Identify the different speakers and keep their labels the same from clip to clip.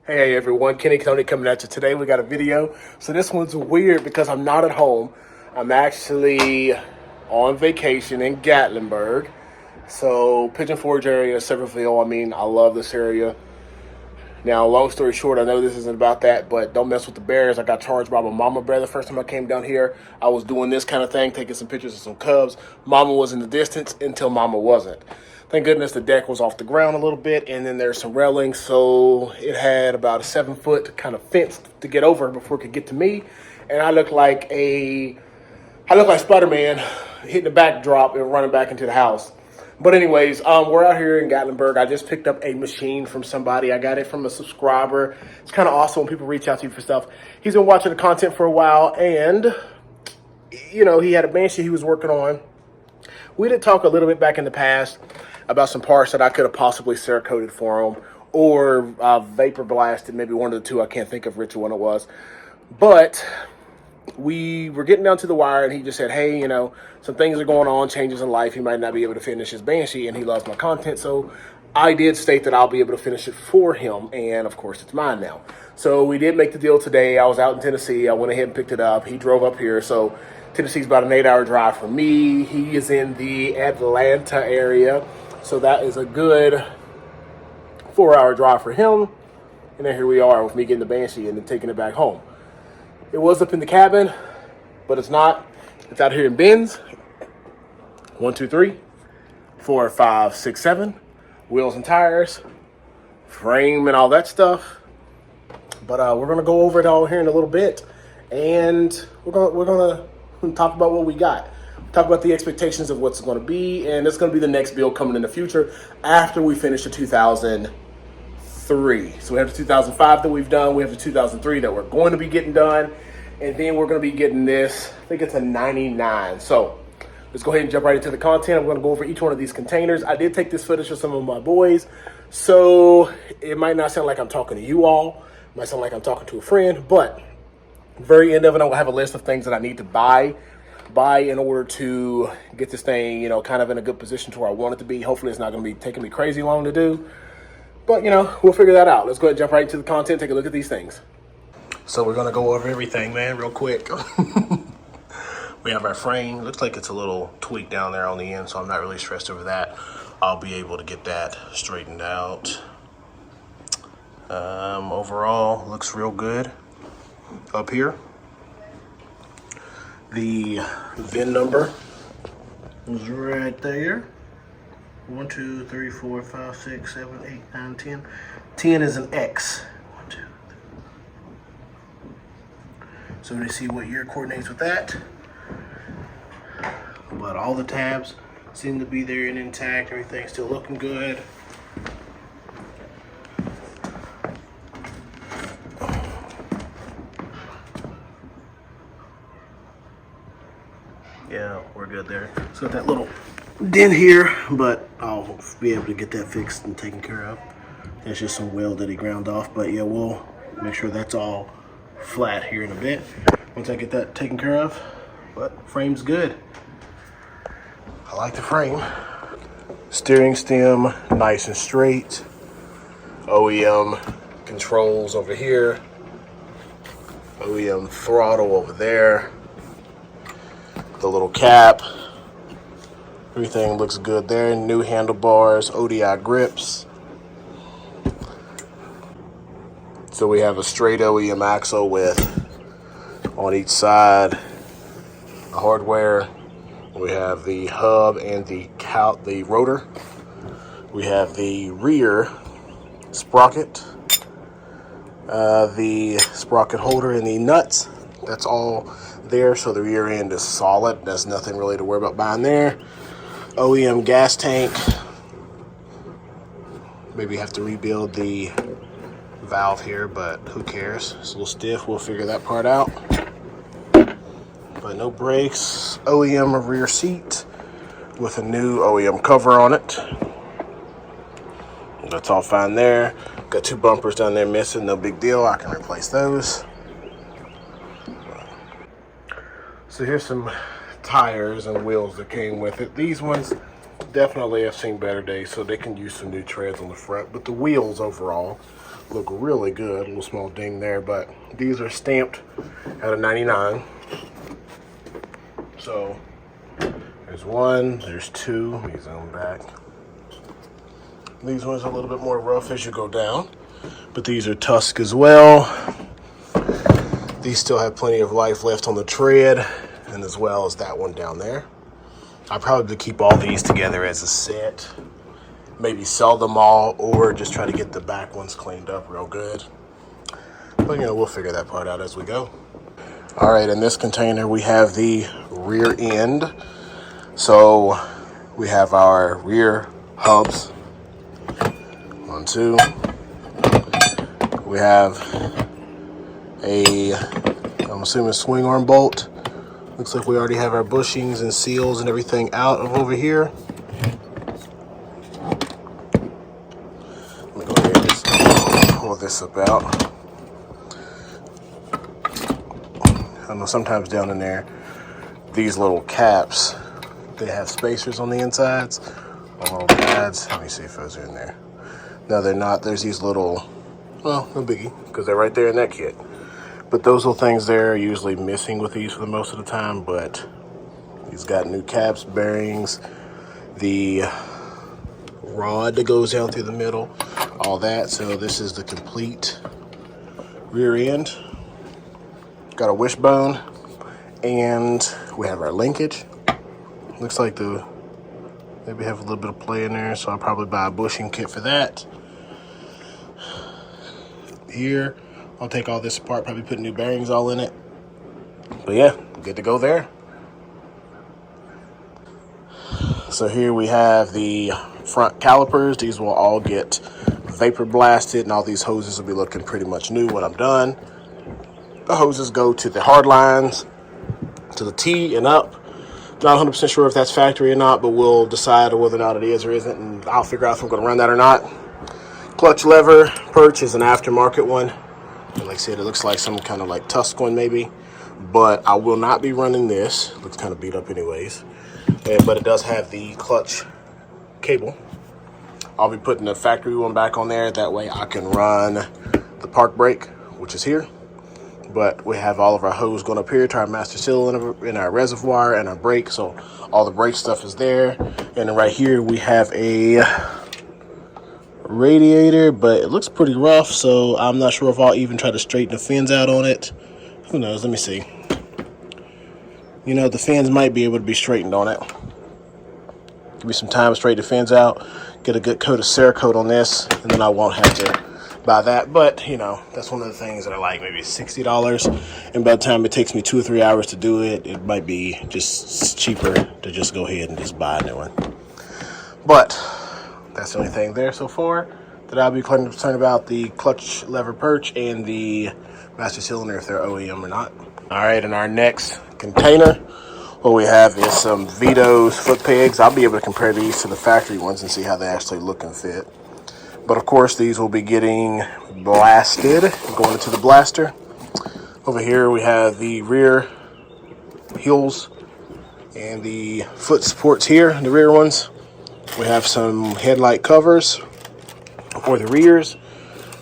Speaker 1: Hey everyone, Kenny Tony coming at you today. We got a video. So this one's weird because I'm not at home. I'm actually on vacation in Gatlinburg. So Pigeon Forge area, Sevierville. I mean, I love this area. Now, long story short, I know this isn't about that, but don't mess with the bears. I got charged by my mama bear the first time I came down here. I was doing this kind of thing, taking some pictures of some cubs. Mama was in the distance until mama wasn't. Thank goodness the deck was off the ground a little bit, and then there's some railings, so it had about a 7-foot kind of fence to get over before it could get to me. And I look like Spider-Man hitting the backdrop and running back into the house. But anyways, we're out here in Gatlinburg. I just picked up a machine from somebody. I got it from a subscriber. It's kind of awesome when people reach out to you for stuff. He's been watching the content for a while, and, you know, he had a Banshee he was working on. We did talk a little bit back in the past about some parts that I could have possibly Cerakoted for him, or vapor blasted, maybe one of the two. I can't think of which one it was. But we were getting down to the wire, and he just said, hey, you know, some things are going on, changes in life. He might not be able to finish his Banshee, and he loves my content. So I did state that I'll be able to finish it for him, and of course it's mine now. So we did make the deal today. I was out in Tennessee. I went ahead and picked it up. He drove up here. So Tennessee's about an 8-hour drive for me. He is in the Atlanta area. So that is a good 4-hour drive for him. And then here we are with me getting the Banshee and then taking it back home. It was up in the cabin, but it's not. It's out here in bins. 1, 2, 3, 4, 5, 6, 7. Wheels and tires, frame and all that stuff. But we're gonna go over it all here in a little bit, and we're gonna talk about what we got. Talk about the expectations of what's going to be, and it's going to be the next build coming in the future after we finish the 2003. So we have the 2005 that we've done. We have the 2003 that we're going to be getting done, and then we're going to be getting this. I think it's a 99. So let's go ahead and jump right into the content. I'm going to go over each one of these containers. I did take this footage of some of my boys, so it might not sound like I'm talking to you all. It might sound like I'm talking to a friend, but at the very end of it, I'm going to have a list of things that I need to buy in order to get this thing, you know, kind of in a good position to where I want it to be. Hopefully it's not going to be taking me crazy long to do, but you know, we'll figure that out. Let's go ahead and jump right into the content, take a look at these things. So we're going to go over everything, man, real quick. We have our frame. Looks like it's a little tweak down there on the end, so I'm not really stressed over that. I'll be able to get that straightened out. Overall, looks real good up here. The VIN number is right there. 1, 2, 3, 4, 5, 6, 7, 8, 9, 10. 10 is an X. 1, 2, 3. So we see what year coordinates with that. But all the tabs seem to be there and intact. Everything's still looking good. Yeah, we're good there. It's got that little dent here, but I'll be able to get that fixed and taken care of. That's just some weld that he ground off, but yeah, we'll make sure that's all flat here in a bit once I get that taken care of. But frame's good. I like the frame. Steering stem, nice and straight. OEM controls over here. OEM throttle over there. The little cap, everything looks good there. New handlebars, ODI grips. So we have a straight OEM axle with, on each side, the hardware. We have the hub and the rotor. We have the rear sprocket, the sprocket holder and the nuts. That's all there, so the rear end is solid. There's nothing really to worry about behind there. OEM gas tank. Maybe have to rebuild the valve here, but who cares? It's a little stiff. We'll figure that part out. But no brakes. OEM rear seat with a new OEM cover on it. That's all fine there. Got 2 bumpers down there missing. No big deal. I can replace those. So here's some tires and wheels that came with it. These ones definitely have seen better days, so they can use some new treads on the front. But the wheels overall look really good. A little small ding there, but these are stamped at a 99. So there's one, there's two. Let me zoom back. These ones are a little bit more rough as you go down, but these are Tusk as well. These still have plenty of life left on the tread, and as well as that one down there. I probably keep all these together as a set. Maybe sell them all, or just try to get the back ones cleaned up real good. But we'll figure that part out as we go. All right, in this container we have the rear end. So we have our rear hubs. 1, 2. We have I'm assuming swing arm bolt. Looks like we already have our bushings and seals and everything out of over here. Let me go ahead and just pull this about. I know sometimes down in there, these little caps, they have spacers on the insides, on little pads. Let me see if those are in there. No, they're not. There's these little, well, no biggie, because they're right there in that kit. But those little things there are usually missing with these for the most of the time, but these got new caps, bearings, the rod that goes down through the middle, all that. So this is the complete rear end. Got a wishbone, and we have our linkage. Looks like maybe have a little bit of play in there, so I'll probably buy a bushing kit for that. Here, I'll take all this apart, probably put new bearings all in it. But yeah, good to go there. So here we have the front calipers. These will all get vapor blasted, and all these hoses will be looking pretty much new when I'm done. The hoses go to the hard lines, to the T and up. Not 100% sure if that's factory or not, but we'll decide whether or not it is or isn't, and I'll figure out if I'm going to run that or not. Clutch lever perch is an aftermarket one. And like I said, it looks like some kind of like Tusk one maybe, but I will not be running this. It looks kind of beat up anyways, but it does have the clutch cable. I'll be putting the factory one back on there. That way I can run the park brake, which is here. But we have all of our hose going up here to our master cylinder and our reservoir and our brake. So all the brake stuff is there. And then right here we have a radiator, but it looks pretty rough. So I'm not sure if I'll even try to straighten the fins out on it. Who knows? Let me see. The fins might be able to be straightened on it. Give me some time to straighten the fins out. Get a good coat of Cerakote on this, and then I won't have to buy that. But that's one of the things that are like maybe $60, and by the time it takes me 2 or 3 hours to do it, it might be just cheaper to just go ahead and just buy a new one. But that's the only thing there so far that I'll be concerned about: the clutch lever perch and the master cylinder, if they're OEM or not. All right, in our next container, what we have is some Vito's Footpegs. I'll be able to compare these to the factory ones and see how they actually look and fit. But of course, these will be getting blasted, going into the blaster. Over here, we have the rear heels and the foot supports here, the rear ones. We have some headlight covers for the rears.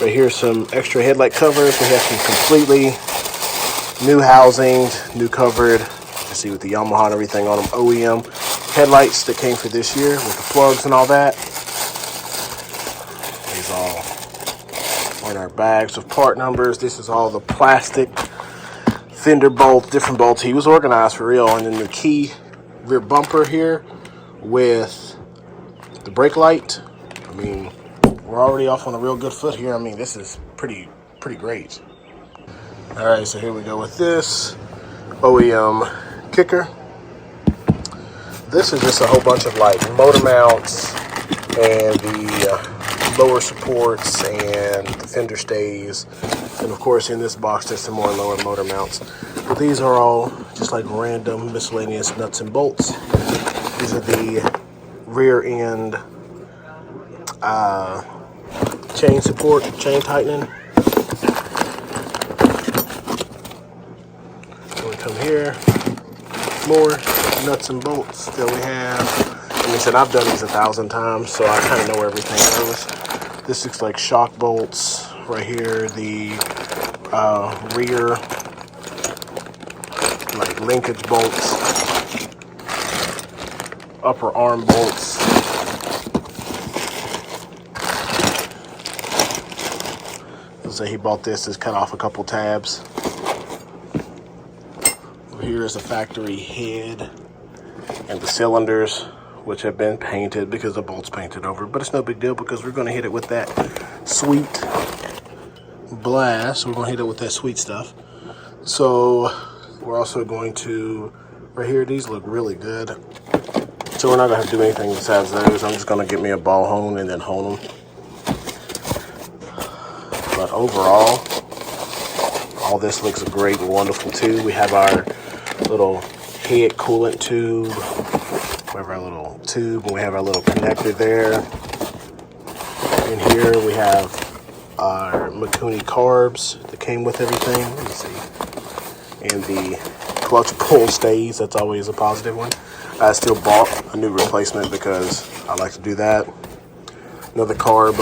Speaker 1: Right here, some extra headlight covers. We have some completely new housing, new covered. You see with the Yamaha and everything on them, OEM headlights that came for this year with the plugs and all that. These all are in our bags of part numbers. This is all the plastic fender bolts, different bolts. He was organized for real. And then the key rear bumper here with the brake light. I mean, we're already off on a real good foot here. I mean, this is pretty great. All right, so here we go with this OEM kicker. This is just a whole bunch of like motor mounts and the lower supports and the fender stays. And of course, in this box, there's some more lower motor mounts. But these are all just like random miscellaneous nuts and bolts. These are the rear end chain support, chain tightening. So we come here, more nuts and bolts that we have. Like I said, I've done these 1,000 times, so I kind of know where everything goes. This looks like shock bolts right here. The rear, like linkage bolts, upper arm bolts. So he bought this. It's cut off a couple tabs. Over here is the factory head and the cylinders, which have been painted because the bolt's painted over. But it's no big deal because we're going to hit it with that sweet blast. We're going to hit it with that sweet stuff. So we're also going to, right here, these look really good. So we're not going to do anything besides those. I'm just going to get me a ball hone and then hone them. But overall, all this looks great and wonderful too. We have our little head coolant tube. We have our little tube, and we have our little connector there. In here we have our Mikuni carbs that came with everything. Let me see. And the clutch pull stays. That's always a positive one. I still bought a new replacement because I like to do that. Another carb.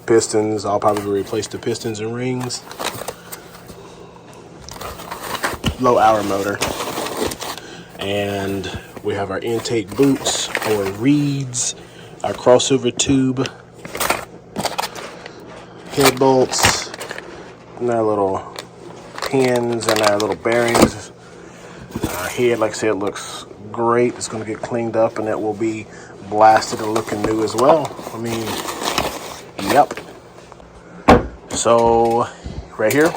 Speaker 1: Pistons. I'll probably replace the pistons and rings. Low hour motor. And we have our intake boots, our reeds, our crossover tube, head bolts, and our little pins and our little bearings. Our head, like I said, looks great. It's going to get cleaned up and it will be blasted and looking new as well. I mean, yep. So right here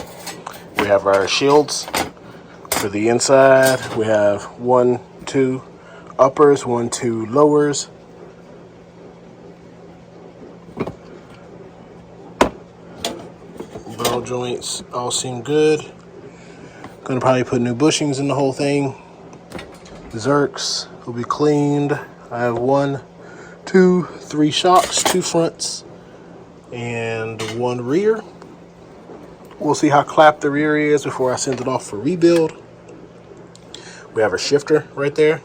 Speaker 1: we have our shields for the inside. We have 1, 2 uppers, 1, 2 lowers. Ball joints all seem good. Gonna probably put new bushings in the whole thing. Zerks will be cleaned. I have 1, 2, 3 shocks, 2 fronts, and 1 rear. We'll see how clapped the rear is before I send it off for rebuild. We have our shifter right there.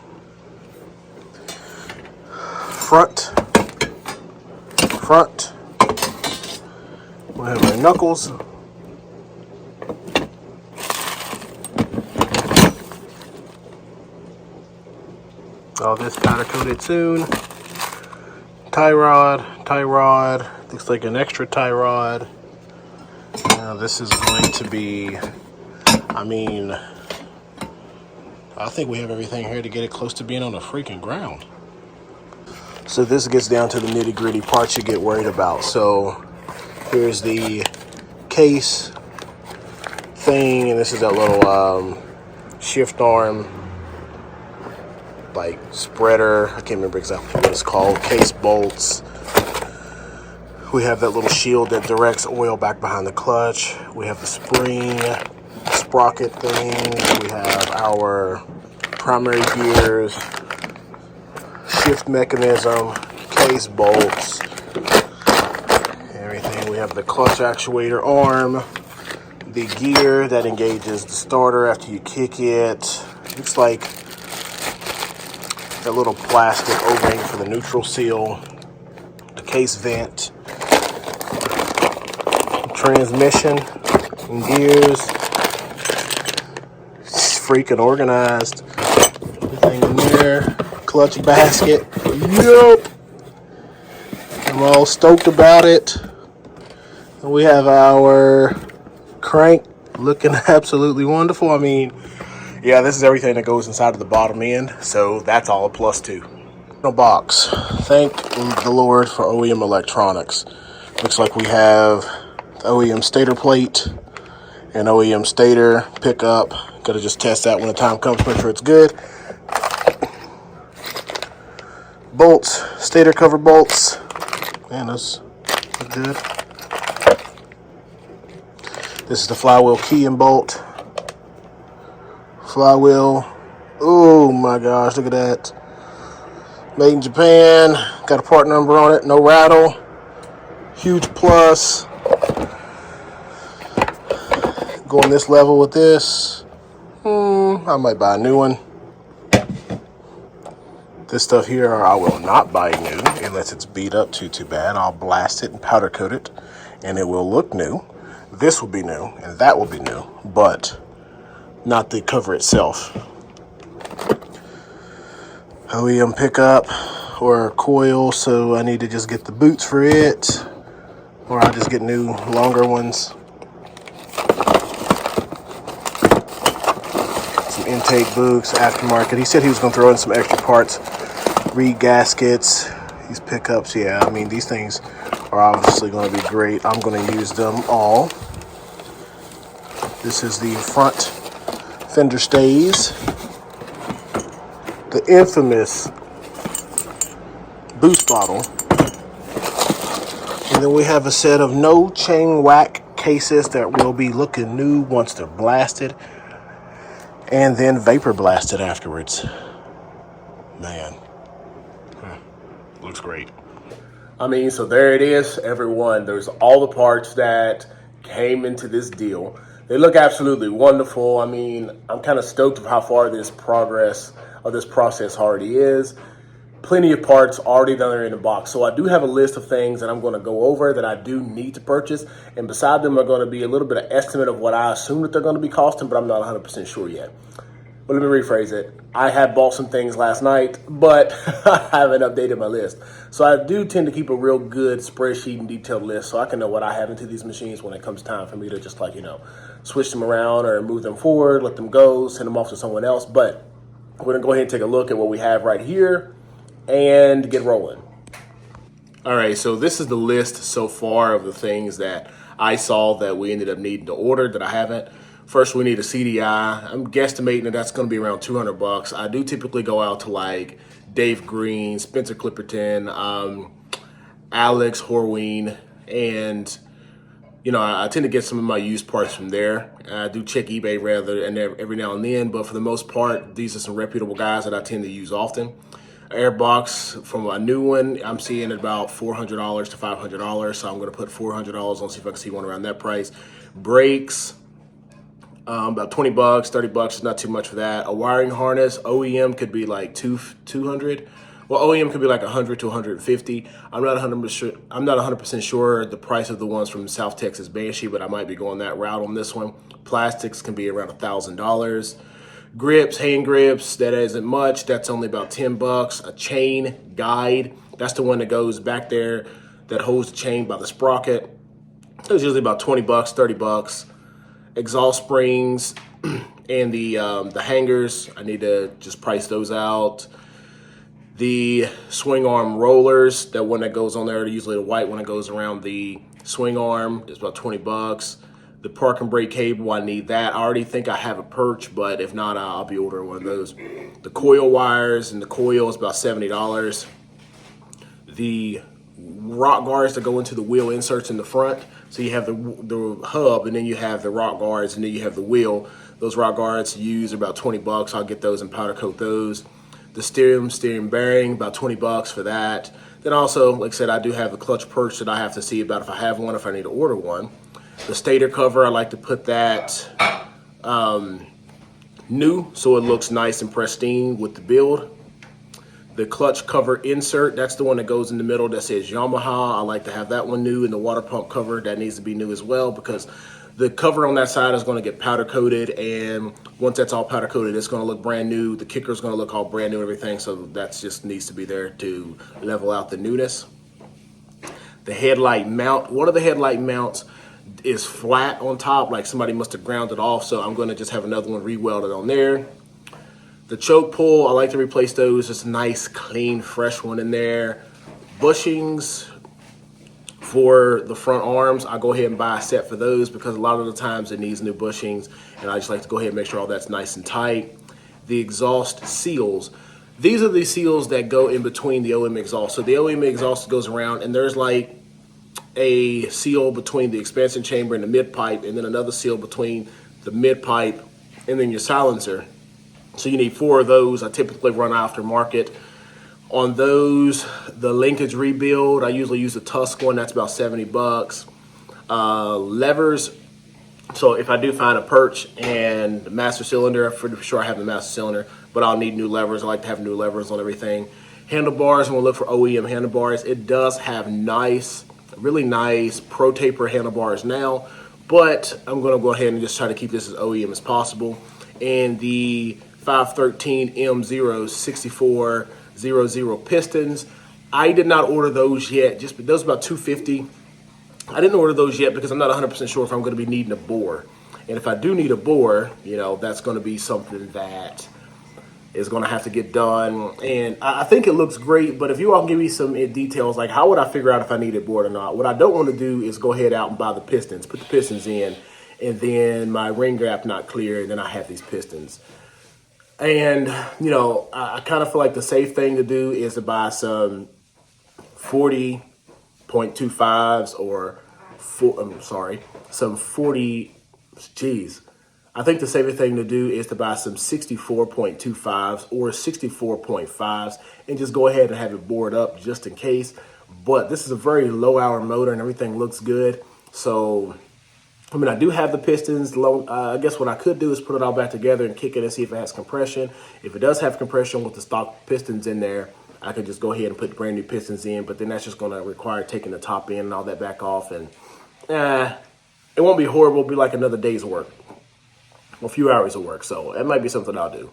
Speaker 1: Front. We have our knuckles. All this powder coated soon. Tie rod. Looks like an extra tie rod. Now this is going to be, I mean, I think we have everything here to get it close to being on the freaking ground. So this gets down to the nitty gritty parts you get worried about. So here's the case thing, and this is that little shift arm, like spreader. I can't remember exactly what it's called. Case bolts. We have that little shield that directs oil back behind the clutch. We have the spring sprocket thing. We have our primary gears, shift mechanism, case bolts, everything. We have the clutch actuator arm, the gear that engages the starter after you kick it. Looks like that little plastic O-ring for the neutral seal, the case vent, transmission and gears. It's freaking organized. Everything in there. Clutch basket. Yup. I'm all stoked about it. And we have our crank looking absolutely wonderful. I mean, yeah, this is everything that goes inside of the bottom end, so that's all a plus too. No box. Thank the Lord for OEM electronics. Looks like we have the OEM stator plate and OEM stator pickup. Gotta just test that when the time comes, make sure it's good. Bolts, stator cover bolts. Man, those look good. This is the flywheel key and bolt. Flywheel. Oh my gosh, look at that. Made in Japan. Got a part number on it. No rattle. Huge plus. Going this level with this. I might buy a new one. This stuff here I will not buy new unless it's beat up too bad. I'll blast it and powder coat it and it will look new. This will be new and that will be new, but not the cover itself. OEM pickup or coil, so I need to just get the boots for it, or I'll just get new longer ones. Some intake boots, aftermarket. He said he was going to throw in some extra parts, reed gaskets, these pickups. Yeah, I mean, these things are obviously going to be great. I'm going to use them all. This is the front fender stays, the infamous boost bottle, and then we have a set of no chain whack cases that will be looking new once they're blasted and then vapor blasted afterwards. Man, looks great. I mean, so there it is, everyone. There's all the parts that came into this deal. They look absolutely wonderful. I mean, I'm kind of stoked of how far this process already is. Plenty of parts already down there in the box. So I do have a list of things that I'm going to go over that I do need to purchase. And beside them are going to be a little bit of estimate of what I assume that they're going to be costing, but I'm not 100% sure yet. But let me rephrase it. I have bought some things last night, but I haven't updated my list. So I do tend to keep a real good spreadsheet and detailed list so I can know what I have into these machines when it comes time for me to just switch them around or move them forward, let them go, send them off to someone else. But we're going to go ahead and take a look at what we have right here and get rolling. All right, so this is the list so far of the things that I saw that we ended up needing to order that I haven't. First, we need a CDI. I'm guesstimating that that's going to be around $200. I do typically go out to like Dave Green, Spencer Clipperton, Alex Horween, and I tend to get some of my used parts from there. I do check eBay every now and then, but for the most part, these are some reputable guys that I tend to use often. Airbox from a new one, I'm seeing at about $400 to $500, so I'm going to put $400 on, see if I can see one around that price. Brakes, about $20, $30 is not too much for that. A wiring harness, OEM could be like $200. Well, OEM could be like $100 to $150. I'm not 100% sure the price of the ones from South Texas Banshee, but I might be going that route on this one. Plastics can be around $1,000. Grips, hand grips, that isn't much. That's only about $10. A chain guide, that's the one that goes back there that holds the chain by the sprocket. It's usually about $20, $30. Exhaust springs and the hangers, I need to just price those out. The swing arm rollers, that one that goes on there, usually the white one that goes around the swing arm, is about $20. The park and brake cable, I need that. I already think I have a perch, but if not, I'll be ordering one of those. The coil wires and the coil is about $70. The rock guards that go into the wheel inserts in the front. So you have the hub, and then you have the rock guards, and then you have the wheel. Those rock guards use about $20. I'll get those and powder coat those. The steering bearing, about $20 for that. Then also, like I said, I do have the clutch perch that I have to see about if I have one, if I need to order one. The stator cover, I like to put that new so it looks nice and pristine with the build. The clutch cover insert, that's the one that goes in the middle that says Yamaha. I like to have that one new, and the water pump cover, that needs to be new as well, because the cover on that side is going to get powder coated, and once that's all powder coated, it's going to look brand new. The kicker is going to look all brand new and everything, so that just needs to be there to level out the newness. The headlight mount, one of the headlight mounts is flat on top, like somebody must have ground it off, so I'm going to just have another one re-welded on there. The choke pull, I like to replace those, just a nice, clean, fresh one in there. Bushings for the front arms, I go ahead and buy a set for those because a lot of the times it needs new bushings, and I just like to go ahead and make sure all that's nice and tight. The exhaust seals, these are the seals that go in between the OEM exhaust. So the OEM exhaust goes around, and there's like a seal between the expansion chamber and the mid pipe, and then another seal between the mid pipe and then your silencer. So you need 4 of those. I typically run aftermarket. On those, the linkage rebuild, I usually use the Tusk one. That's about $70. Levers. So if I do find a perch and master cylinder, I'm pretty sure I have the master cylinder, but I'll need new levers. I like to have new levers on everything. Handlebars, I'm gonna look for OEM handlebars. It does have nice, really nice pro taper handlebars now, but I'm gonna go ahead and just try to keep this as OEM as possible. And the 513 M0 6400 pistons, I did not order those yet. Just those about $250. I didn't order those yet because I'm not 100% sure if I'm going to be needing a bore. And if I do need a bore, you know, that's going to be something that is going to have to get done. And I think it looks great, but if you all can give me some details, like how would I figure out if I need a board or not? What I don't want to do is go ahead out and buy the pistons, put the pistons in, and then my ring gap not clear, and then I have these pistons. And, you know, I kind of feel like the safe thing to do is to buy some 40.25s or, some 40, geez. I think the safer thing to do is to buy some 64.25s or 64.5s and just go ahead and have it bored up just in case. But this is a very low hour motor and everything looks good. So, I mean, I do have the pistons. I guess what I could do is put it all back together and kick it and see if it has compression. If it does have compression with the stock pistons in there, I could just go ahead and put brand new pistons in, but then that's just going to require taking the top end and all that back off. And it won't be horrible. It'll be like another day's work, a few hours of work. So it might be something I'll do.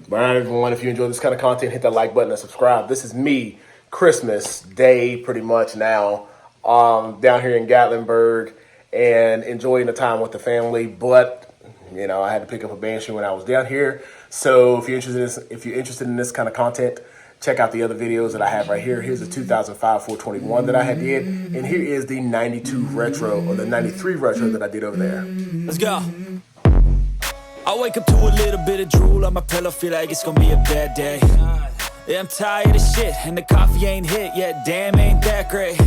Speaker 1: But all right, everyone, if you enjoy this kind of content, hit that like button and subscribe. This is me, Christmas Day, pretty much now, down here in Gatlinburg, and enjoying the time with the family. But you know, I had to pick up a Banshee when I was down here. So if you're interested in this kind of content, check out the other videos that I have right here. Here's the 2005 421 that I had did, and here is the 92 retro or the 93 retro that I did over there.
Speaker 2: Let's go. I wake up to a little bit of drool on my pillow, feel like it's gonna be a bad day. Yeah, I'm tired of shit, and the coffee ain't hit yet, damn, ain't that great.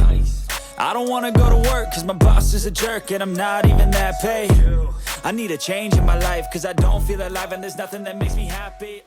Speaker 2: I don't wanna go to work, cause my boss is a jerk, and I'm not even that paid. I need a change in my life, cause I don't feel alive, and there's nothing that makes me happy.